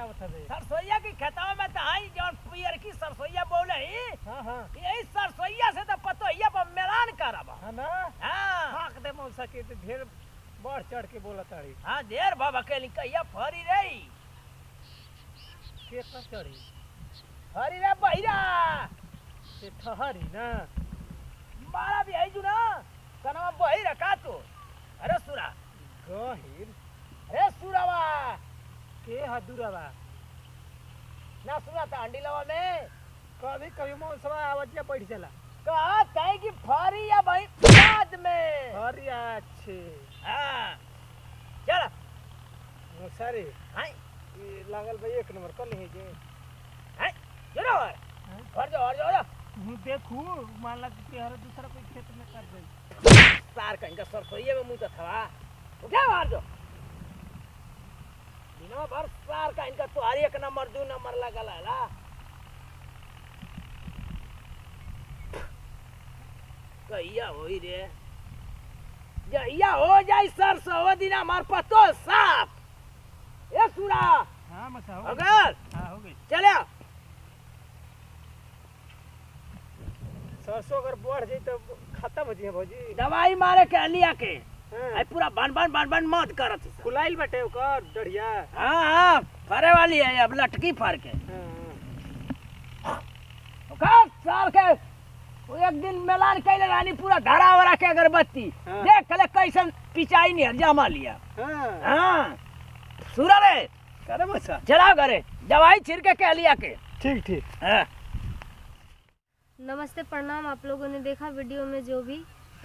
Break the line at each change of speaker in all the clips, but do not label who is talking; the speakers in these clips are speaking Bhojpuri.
आवत हवे?
सरसोईया की खेतवा में तो आई जौन पियर की सरसोईया बोले ही।
हां हां
यही सरसोईया से तो पतोहिया पर मेलान करबा।
हां ना
हां
फाक दे मौसा के तो ढेर बढ़ चढ़ के बोला ताड़ी।
हां देर बाबा के कहिया फरी रही
के पर चढ़ी
फरी रे बहिरा
से ठहरी ना
मारा भी आई जुना कनवा बहिरा का तो अरे सुरा
गहिर
अरे सुरावा
के हदुरवा
ना सुना था अंडीलवा में
कभी कभी मौसवा आवतिया बैठ जाला।
कहा कहे कि फरी या भाई बाद में
अरे अच्छे
हां चल
मौसारे
हां
ये लागल भाई एक नंबर कर ली जे
हां जरो और जो
हूं देखू मान ला कि हर दूसरा कोई खेत में कर दे
सार कहीं का सरसोईया में मुंह तो था उठा मार दो दिनों भर सार का इनका तो हर एक नंबर 2 नंबर लगा ला कहिया होई रे जहिया हो जाई सरसों वो दिन हमार पतो साफ ए सुरा
हां मसा हो
अगर
हां हो गई
चले
सरसों अगर बढ़ जाई तो खत्म हो जाई भौजी।
दवाई मारे के लिया के
हां
आई पूरा बन मत करत
खुलाइल बटे ओकर डढ़िया।
हां फरे वाली है अब लटकी फर के
हां
ओकर साल के वो एक दिन मेलान कैले रानी पूरा धरा वरा के अगरबत्ती
हाँ।
देख ले कैसन पिचाई नहीं जमा लिया
हां
हां सुरा रे
करे मसा
चलाओ घरे दवाई छिड़के के लिया के
ठीक ठीक
हां
नमस्ते प्रणाम। आप लोगों ने देखा वीडियो में जो भी,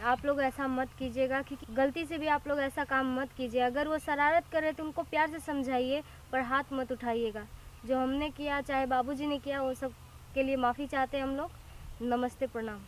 आप लोग ऐसा मत कीजिएगा कि गलती से भी आप लोग ऐसा काम मत कीजिए। अगर वो शरारत करे तो उनको प्यार से समझाइए पर हाथ मत उठाइएगा। जो हमने किया चाहे बाबूजी ने किया वो सब के लिए माफ़ी चाहते हैं हम लोग। नमस्ते प्रणाम।